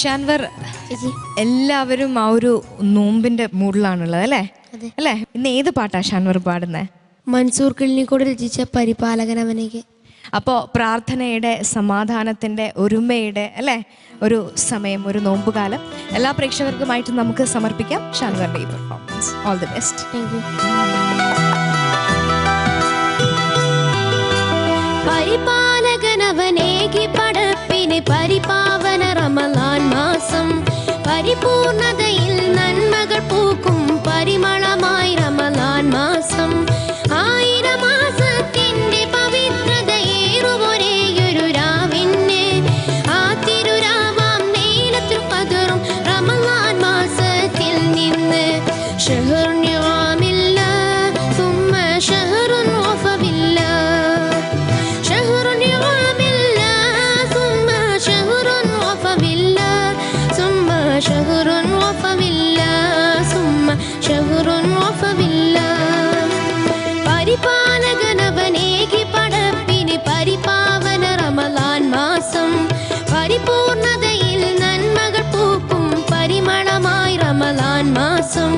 ഷാൻവർ, എല്ലാവരും ആ ഒരു നോമ്പിന്റെ മൂഡിലാണുള്ളത് അല്ലേ? അല്ലേ? ഇന്ന് ഏത് പാട്ടാ ഷാൻവർ പാടുന്നത്? മൻസൂർ കിള്ളിക്കോട് രചിച്ച പരിപാലകനവനേക്ക്. അപ്പോൾ പ്രാർത്ഥനയുടെ, സമാധാനത്തിൻ്റെ, ഒരുമയുടെ അല്ലേ ഒരു സമയം, ഒരു നോമ്പുകാലം എല്ലാ പ്രേക്ഷകർക്കുമായിട്ട് നമുക്ക് സമർപ്പിക്കാം ഷാൻവറിൻ്റെ ഈ performance. All the best. Thank you. പരിപാലകനവനേകി പടപ്പിന് പരിപാവന റമളാൻ മാസം, പരിപൂർണതയിൽ നന്മകൾ പൂക്കും പരിമളമായി റമളാൻ മാസം. 1000 മാസത്തിന്റെ പവിത്രതയേറുമൊരേയൊരു രാവിന് ആ തിരുരാവാം ലൈലത്തുൽ ഖദറും റമളാൻ മാസത്തിൽ നിന്ന്. ഷഹർ നിഅമില്ലാഹ് സുമ്മ ഷഹറുൻ വഫബില്ലാഹ്, ഷഹർ നിഅമില്ലാഹ് സുമ്മ ഷഹറുൻ വഫബില്ലാഹ്, സുമ്മ ഷഹറുൻ വഫബില്ലാഹ്, സുമ്മ ഷഹറുൻ വഫബില്ലാഹ്. പരിപാലകനവനേകി പടപ്പിന് പരിപാവന റമളാൻ മാസം, പരിപൂർണതയിൽ നന്മകൾ പൂക്കും പരിമളമായി റമളാൻ മാസം.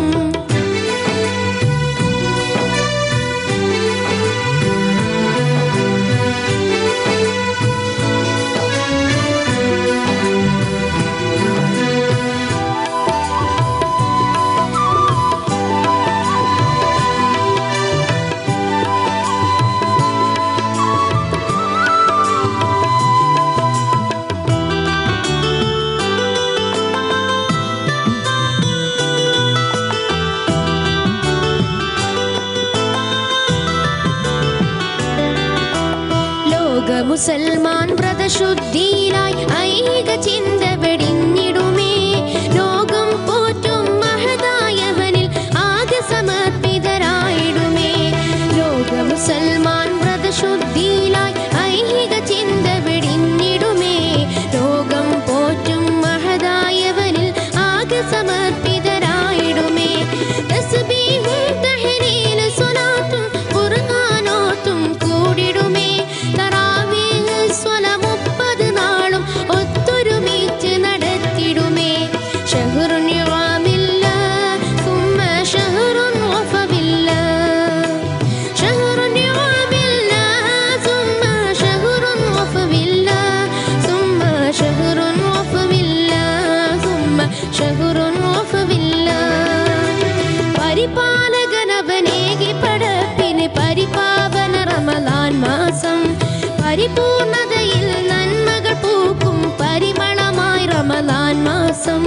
മുസൽമാൻ വ്രതശുദ്ധിയിലായി ഐക ചിന്ത വെടിഞ്ഞിടുമേ. ലോകം പോറ്റും മഹതായവനിൽ ആകെ സമർപ്പിതരായിടുമേ. ലോക മുസൽമാൻ വ്രതശുദ്ധിയിലായി ഐക ചിന്ത വെടിഞ്ഞിടുമേ. ലോകം പോറ്റും മഹതായവനിൽ ആകെ സമർപ്പിതരായിടുമേ. തസ്ബീഹും തഹ്ലീലും സ്വലാത്തും ഖുർആനോത്തും കൂടിടുമേ. പരിപാലകനവനേകി പടപ്പിന് പരിപാവന റമളാൻ മാസം, പരിപൂർണതയിൽ നന്മകൾ പൂക്കും പരിമളമായി റമളാൻ മാസം.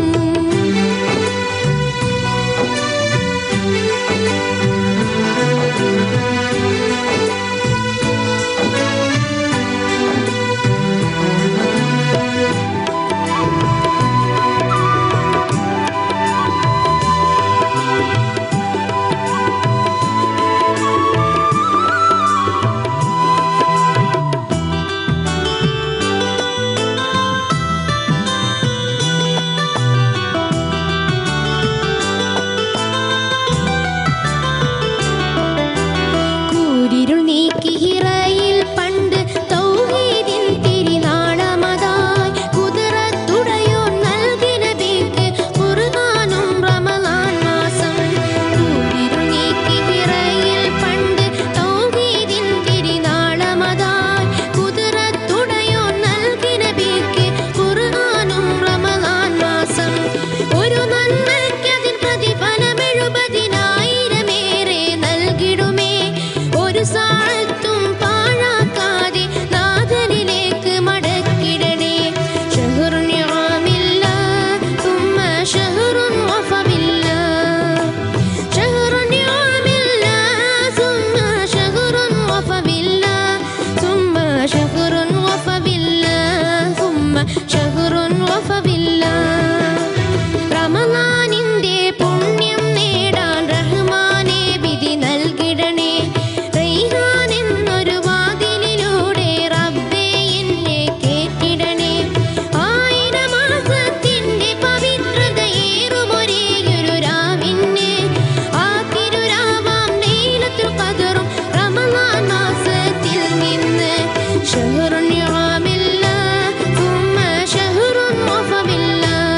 شهر نعم الله ثم شهر وفى بالله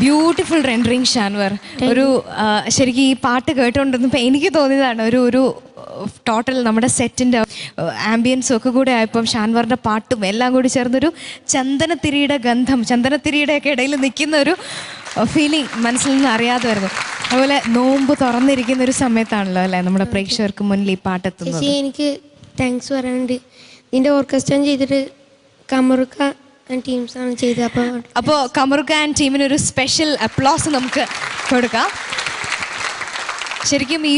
ബ്യൂട്ടിഫുൾ റെൻഡറിങ് ഷാൻവർ. ഒരു ശരിക്കും ഈ പാട്ട് കേട്ടുകൊണ്ടിരുന്നപ്പോൾ എനിക്ക് തോന്നിയതാണ് ഒരു ടോട്ടൽ നമ്മുടെ സെറ്റിൻ്റെ ആംബിയൻസും ഒക്കെ കൂടെ ആയപ്പം ഷാൻവറിൻ്റെ പാട്ടും എല്ലാം കൂടി ചേർന്നൊരു ചന്ദനത്തിരിയുടെ ഗന്ധം, ചന്ദനത്തിരിയുടെയൊക്കെ ഇടയിൽ നിൽക്കുന്ന ഒരു ഫീലിംഗ് മനസ്സിൽ നിന്ന് അറിയാതെ വരുന്നു. അതുപോലെ നോമ്പ് തുറന്നിരിക്കുന്ന ഒരു സമയത്താണല്ലോ അല്ലേ നമ്മുടെ പ്രേക്ഷകർക്ക് മുന്നിൽ ഈ പാട്ടെത്തുന്നത്. എനിക്ക് താങ്ക്സ് പറയാനുണ്ട്. ഇതിൻ്റെ ഓർക്കസ്ട്ര ചെയ്തിട്ട് കമറുക്ക ടീംസാണ് ചെയ്തത്. അപ്പോൾ കമറുക്ക ആൻഡ് ടീമിന് ഒരു സ്പെഷ്യൽ അപ്ലോസ് നമുക്ക് കൊടുക്കാം. ശരിക്കും ഈ